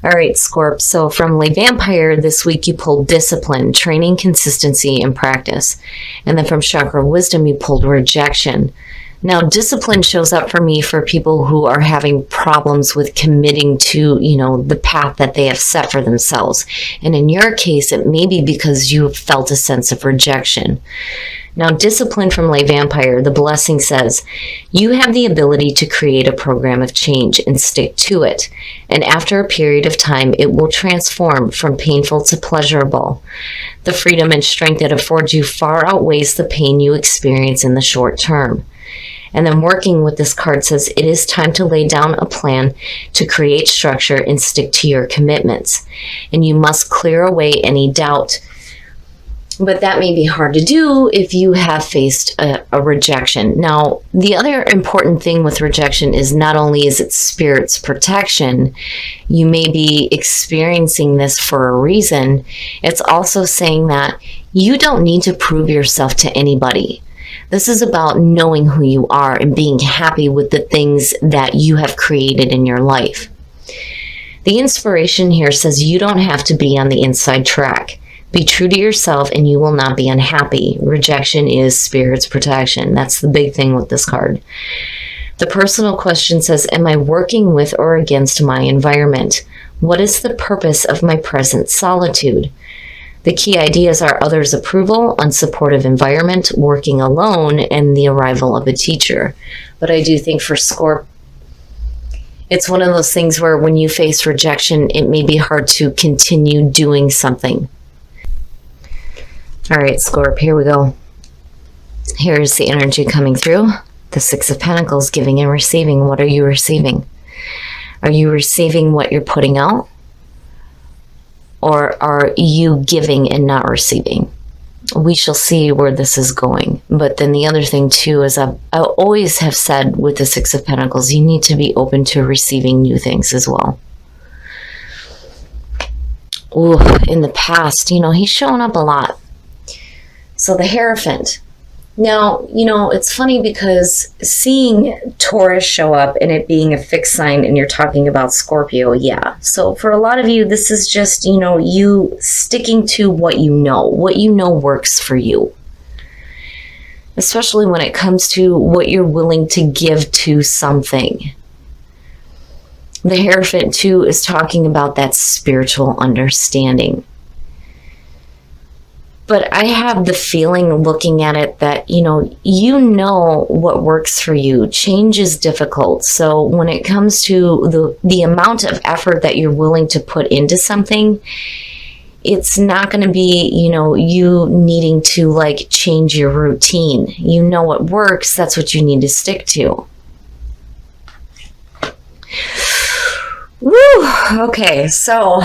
All right, Scorp. So from Lay Vampire this week, you pulled discipline, training, consistency, and practice. And then from Chakra Wisdom, you pulled rejection. Now, discipline shows up for me for people who are having problems with committing to, the path that they have set for themselves. And in your case, it may be because you have felt a sense of rejection. Now, discipline from Lay Vampire, the blessing says, you have the ability to create a program of change and stick to it. And after a period of time, it will transform from painful to pleasurable. The freedom and strength it affords you far outweighs the pain you experience in the short term. And then working with this card says, it is time to lay down a plan to create structure and stick to your commitments. And you must clear away any doubt. But that may be hard to do if you have faced a rejection. Now, the other important thing with rejection is not only is it spirit's protection, you may be experiencing this for a reason. It's also saying that you don't need to prove yourself to anybody. This is about knowing who you are and being happy with the things that you have created in your life. The inspiration here says you don't have to be on the inside track. Be true to yourself and you will not be unhappy. Rejection is spirit's protection. That's the big thing with this card. The personal question says, am I working with or against my environment? What is the purpose of my present solitude? The key ideas are others' approval, unsupportive environment, working alone, and the arrival of a teacher. But I do think for Scorp, it's one of those things where when you face rejection, it may be hard to continue doing something. All right, Scorp, here we go. Here's the energy coming through. The Six of Pentacles, giving and receiving. What are you receiving? Are you receiving what you're putting out? Or are you giving and not receiving? We shall see where this is going. But then the other thing too is I always have said with the Six of Pentacles, you need to be open to receiving new things as well. Ooh, in the past, he's shown up a lot. So the Hierophant. Now, it's funny because seeing Taurus show up and it being a fixed sign and you're talking about Scorpio, yeah. So for a lot of you, this is just, you sticking to what you know works for you. Especially when it comes to what you're willing to give to something. The Hierophant too is talking about that spiritual understanding. But I have the feeling looking at it that, you know what works for you. Change is difficult. So when it comes to the amount of effort that you're willing to put into something, it's not going to be, you needing to change your routine. You know what works. That's what you need to stick to. Woo! Okay, so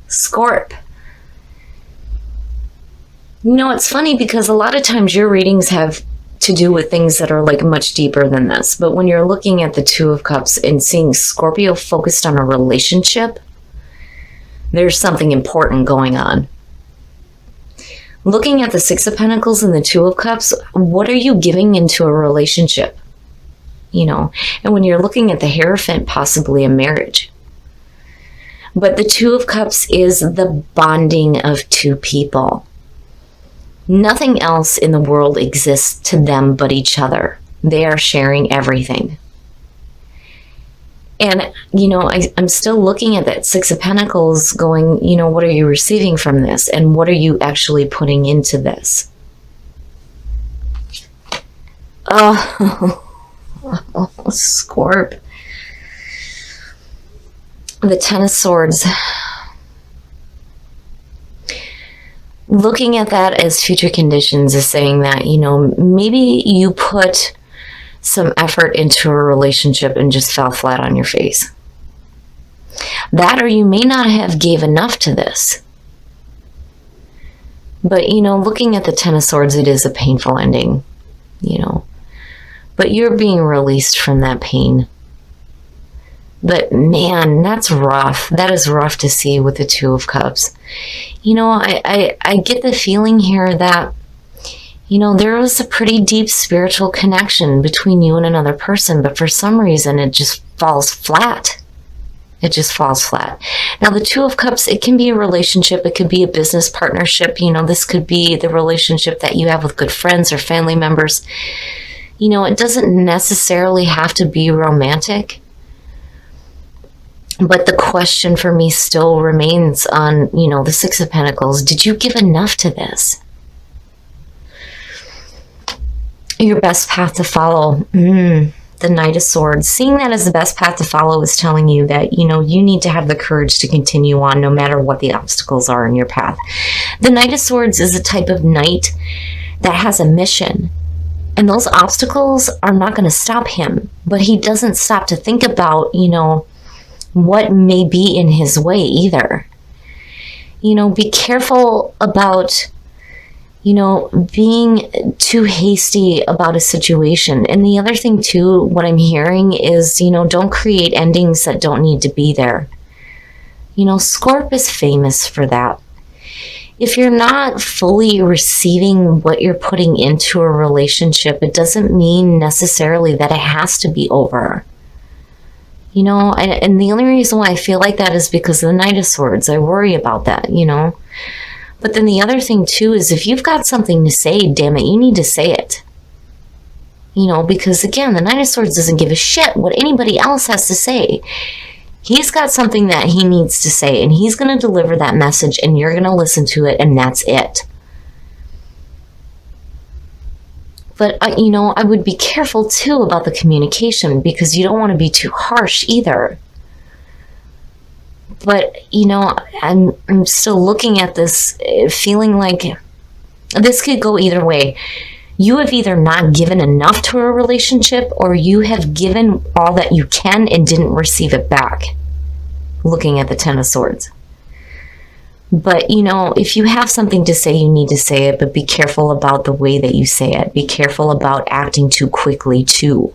Scorp. It's funny because a lot of times your readings have to do with things that are much deeper than this. But when you're looking at the Two of Cups and seeing Scorpio focused on a relationship, there's something important going on. Looking at the Six of Pentacles and the Two of Cups, what are you giving into a relationship? And when you're looking at the Hierophant, possibly a marriage. But the Two of Cups is the bonding of two people. Nothing else in the world exists to them but each other. They are sharing everything. And, I'm still looking at that Six of Pentacles going, what are you receiving from this? And what are you actually putting into this? Oh, Scorp. The Ten of Swords. Looking at that as future conditions is saying that, maybe you put some effort into a relationship and just fell flat on your face. That or you may not have gave enough to this. But, looking at the Ten of Swords, it is a painful ending, But you're being released from that pain. But man, that's rough. That is rough to see with the Two of Cups. I get the feeling here that, there was a pretty deep spiritual connection between you and another person, but for some reason it just falls flat. It just falls flat. Now, the Two of Cups, it can be a relationship. It could be a business partnership. This could be the relationship that you have with good friends or family members. It doesn't necessarily have to be romantic. But the question for me still remains on, the Six of Pentacles. Did you give enough to this? Your best path to follow. The Knight of Swords. Seeing that as the best path to follow is telling you that, you need to have the courage to continue on no matter what the obstacles are in your path. The Knight of Swords is a type of knight that has a mission. And those obstacles are not going to stop him. But he doesn't stop to think about, what may be in his way either. Be careful about being too hasty about a situation. And the other thing too, what I'm hearing is, don't create endings that don't need to be there. Scorp is famous for that. If you're not fully receiving what you're putting into a relationship, it doesn't mean necessarily that it has to be over. And the only reason why I feel like that is because of the Knight of Swords. I worry about that, But then the other thing too is if you've got something to say, damn it, you need to say it. Because again, the Knight of Swords doesn't give a shit what anybody else has to say. He's got something that he needs to say, and he's going to deliver that message, and you're going to listen to it, and that's it. But, I would be careful too about the communication because you don't want to be too harsh either. But, I'm still looking at this, feeling like this could go either way. You have either not given enough to a relationship or you have given all that you can and didn't receive it back. Looking at the Ten of Swords. But, if you have something to say, you need to say it, but be careful about the way that you say it. Be careful about acting too quickly too.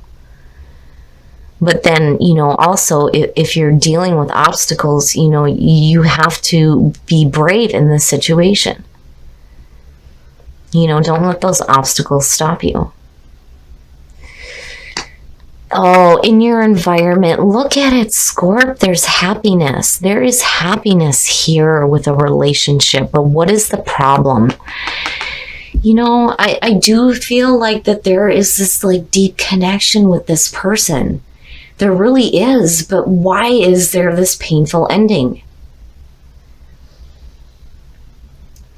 But then, also, if you're dealing with obstacles, you have to be brave in this situation. Don't let those obstacles stop you. Oh, in your environment, look at it, Scorp. There's happiness. There is happiness here with a relationship. But what is the problem? I do feel like that there is this deep connection with this person. There really is, but why is there this painful ending?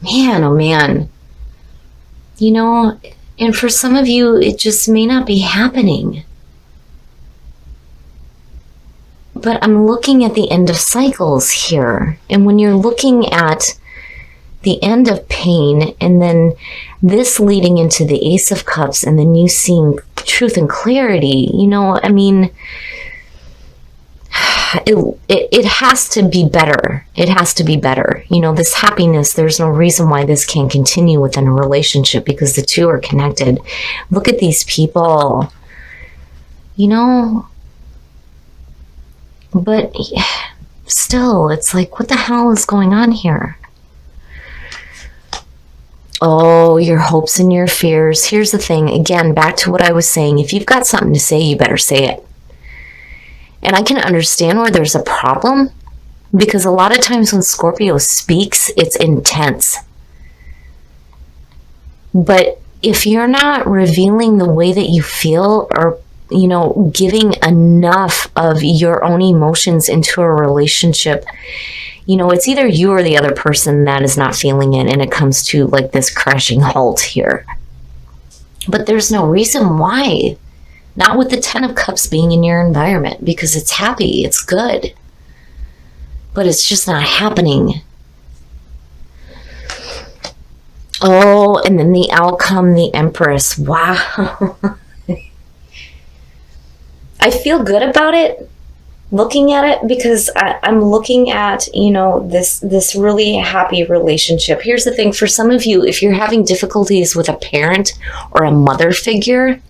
Man, oh man. And for some of you, it just may not be happening. But I'm looking at the end of cycles here. And when you're looking at the end of pain and then this leading into the Ace of Cups and then you seeing truth and clarity, it has to be better. It has to be better. This happiness, there's no reason why this can't continue within a relationship because the two are connected. Look at these people. But still, it's like, what the hell is going on here? Oh, your hopes and your fears. Here's the thing. Again, back to what I was saying. If you've got something to say, you better say it. And I can understand where there's a problem because a lot of times when Scorpio speaks, it's intense. But if you're not revealing the way that you feel or giving enough of your own emotions into a relationship, it's either you or the other person that is not feeling it, and it comes to this crashing halt here. But there's no reason why. Not with the Ten of Cups being in your environment, because it's happy, it's good. But it's just not happening. Oh, and then the outcome, the Empress. Wow. I feel good about it, looking at it, because I'm looking at, this really happy relationship. Here's the thing, for some of you, if you're having difficulties with a parent or a mother figure,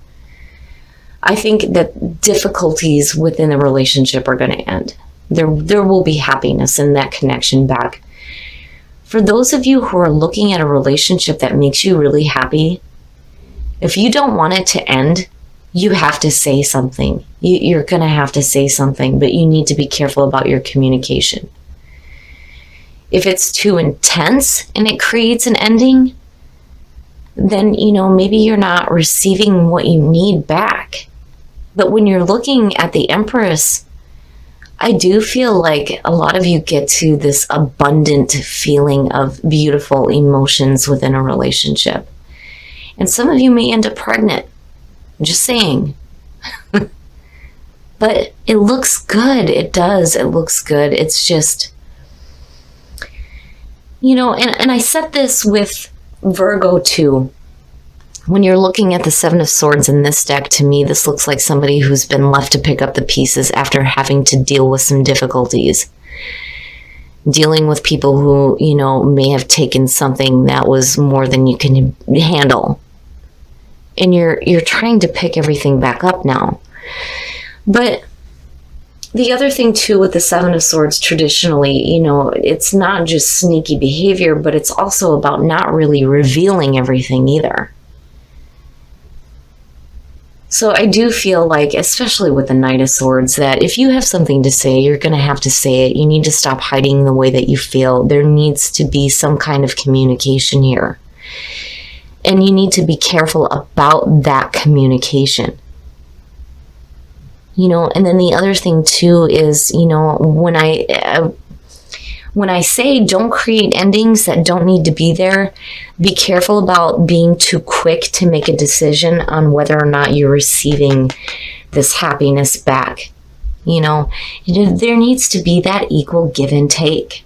I think that difficulties within the relationship are going to end. There will be happiness in that connection back. For those of you who are looking at a relationship that makes you really happy, if you don't want it to end, you have to say something. You're going to have to say something, but you need to be careful about your communication. If it's too intense and it creates an ending, then, maybe you're not receiving what you need back. But when you're looking at the Empress, I do feel like a lot of you get to this abundant feeling of beautiful emotions within a relationship. And some of you may end up pregnant. I'm just saying. But it looks good. It does. It looks good. It's just, and I said this with Virgo too. When you're looking at the Seven of Swords in this deck, to me, this looks like somebody who's been left to pick up the pieces after having to deal with some difficulties. Dealing with people who, may have taken something that was more than you can handle. And you're trying to pick everything back up now. But the other thing too with the Seven of Swords traditionally, it's not just sneaky behavior, but it's also about not really revealing everything either. So I do feel like, especially with the Knight of Swords, that if you have something to say, you're going to have to say it. You need to stop hiding the way that you feel. There needs to be some kind of communication here. And you need to be careful about that communication. And then the other thing too is, when I say don't create endings that don't need to be there, be careful about being too quick to make a decision on whether or not you're receiving this happiness back. There needs to be that equal give and take.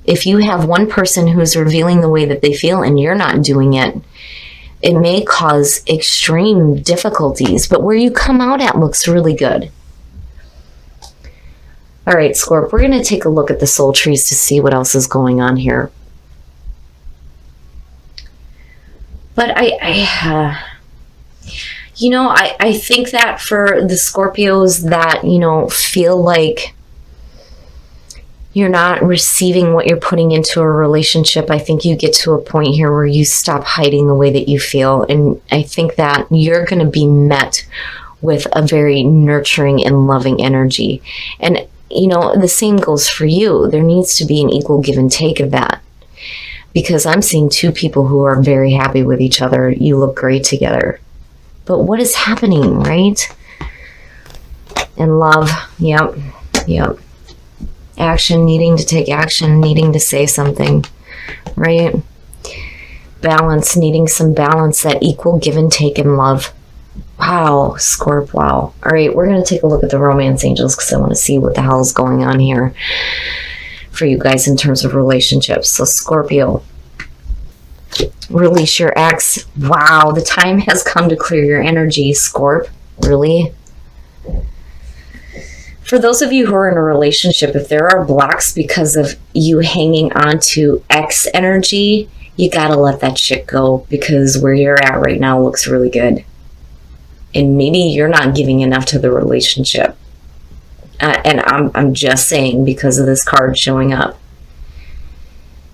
If you have one person who's revealing the way that they feel and you're not doing it, it may cause extreme difficulties, but where you come out at looks really good. All right, Scorp, we're going to take a look at the soul trees to see what else is going on here. But I think that for the Scorpios that, feel like you're not receiving what you're putting into a relationship, I think you get to a point here where you stop hiding the way that you feel. And I think that you're going to be met with a very nurturing and loving energy. And, the same goes for you. There needs to be an equal give and take of that. Because I'm seeing two people who are very happy with each other. You look great together. But what is happening, right? And love, yep. Action, needing to take action, needing to say something, right? Balance, needing some balance, that equal give and take in love. Wow, Scorp, wow. All right, we're going to take a look at the romance angels because I want to see what the hell is going on here for you guys in terms of relationships. So Scorpio, release your ex. Wow, the time has come to clear your energy, Scorp. Really? For those of you who are in a relationship, if there are blocks because of you hanging on to ex energy, you got to let that shit go because where you're at right now looks really good. And maybe you're not giving enough to the relationship. And I'm just saying because of this card showing up.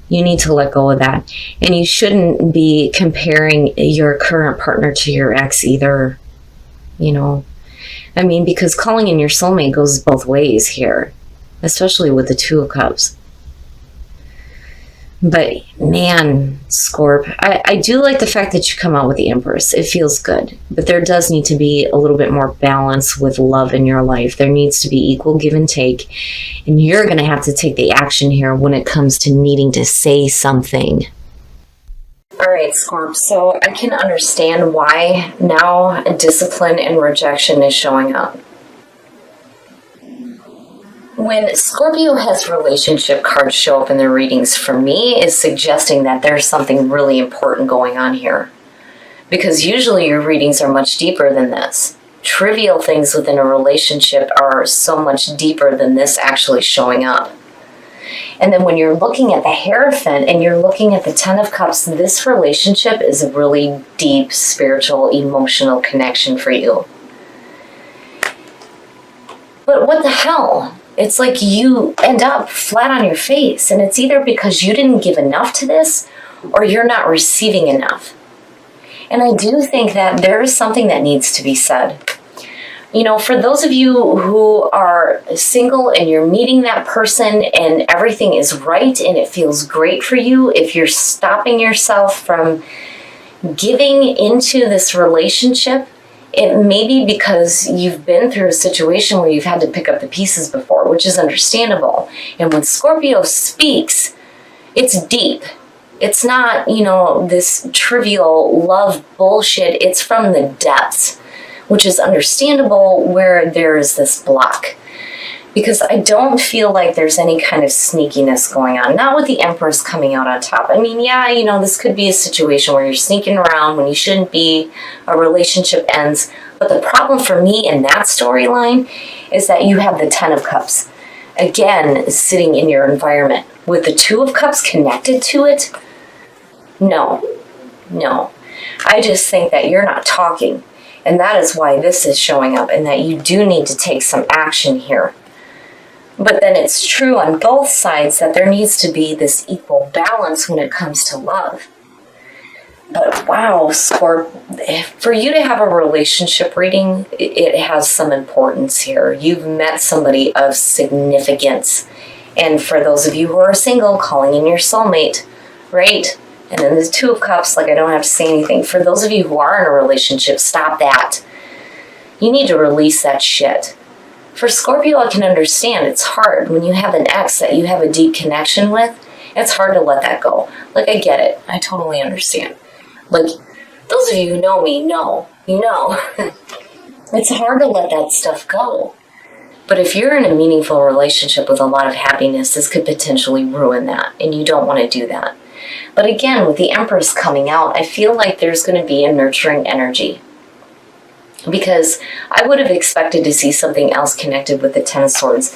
You need to let go of that. And you shouldn't be comparing your current partner to your ex either. Because calling in your soulmate goes both ways here. Especially with the Two of Cups. But man, Scorp, I do like the fact that you come out with the Empress. It feels good. But there does need to be a little bit more balance with love in your life. There needs to be equal give and take. And you're going to have to take the action here when it comes to needing to say something. All right, Scorp, so I can understand why now discipline and rejection is showing up. When Scorpio has relationship cards show up in their readings, for me, is suggesting that there's something really important going on here. Because usually your readings are much deeper than this. Trivial things within a relationship are so much deeper than this actually showing up. And then when you're looking at the Hierophant and you're looking at the Ten of Cups, this relationship is a really deep spiritual, emotional connection for you. But what the hell? It's like you end up flat on your face, and it's either because you didn't give enough to this or you're not receiving enough. And I do think that there is something that needs to be said. You know, for those of you who are single and you're meeting that person and everything is right and it feels great for you, if you're stopping yourself from giving into this relationship, it may be because you've been through a situation where you've had to pick up the pieces before, which is understandable. And when Scorpio speaks, it's deep. It's not, you know, this trivial love bullshit. It's from the depths, which is understandable where there is this block. Because I don't feel like there's any kind of sneakiness going on. Not with the Empress coming out on top. I mean, yeah, you know, this could be a situation where you're sneaking around when you shouldn't be, a relationship ends. But the problem for me in that storyline is that you have the Ten of Cups, again, sitting in your environment. With the Two of Cups connected to it, no. I just think that you're not talking. And that is why this is showing up, and that you do need to take some action here. But then it's true on both sides that there needs to be this equal balance when it comes to love. But wow, Scorp, for you to have a relationship reading, it has some importance here. You've met somebody of significance. And for those of you who are single, calling in your soulmate, right? And then the Two of Cups, like I don't have to say anything. For those of you who are in a relationship, stop that. You need to release that shit. For Scorpio, I can understand it's hard when you have an ex that you have a deep connection with. It's hard to let that go. Like, I get it. I totally understand. Like, those of you who know me know. You know. It's hard to let that stuff go. But if you're in a meaningful relationship with a lot of happiness, this could potentially ruin that. And you don't want to do that. But again, with the Empress coming out, I feel like there's going to be a nurturing energy. Because I would have expected to see something else connected with the Ten of Swords.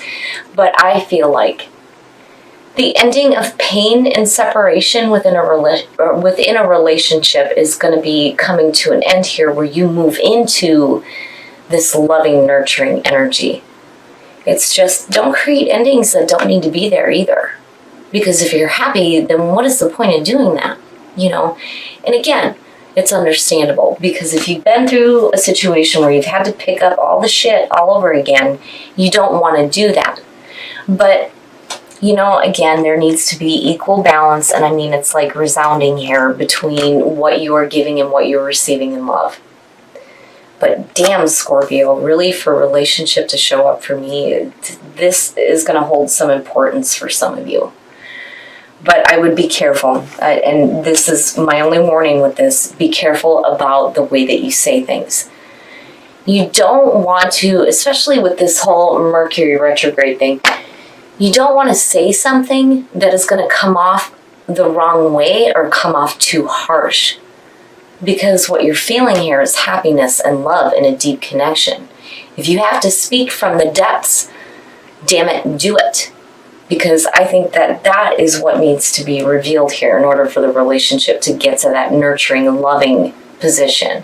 But I feel like the ending of pain and separation within a relationship is going to be coming to an end here, where you move into this loving, nurturing energy. It's just, don't create endings that don't need to be there either. Because if you're happy, then what is the point of doing that? You know? And again, it's understandable, because if you've been through a situation where you've had to pick up all the shit all over again, you don't want to do that. But, you know, again, there needs to be equal balance, and I mean, it's like resounding here between what you are giving and what you're receiving in love. But damn, Scorpio, really, for a relationship to show up for me, this is going to hold some importance for some of you. But I would be careful, and this is my only warning with this, be careful about the way that you say things. You don't want to, especially with this whole Mercury retrograde thing, you don't want to say something that is going to come off the wrong way or come off too harsh. Because what you're feeling here is happiness and love and a deep connection. If you have to speak from the depths, damn it, do it. Because I think that that is what needs to be revealed here in order for the relationship to get to that nurturing, loving position.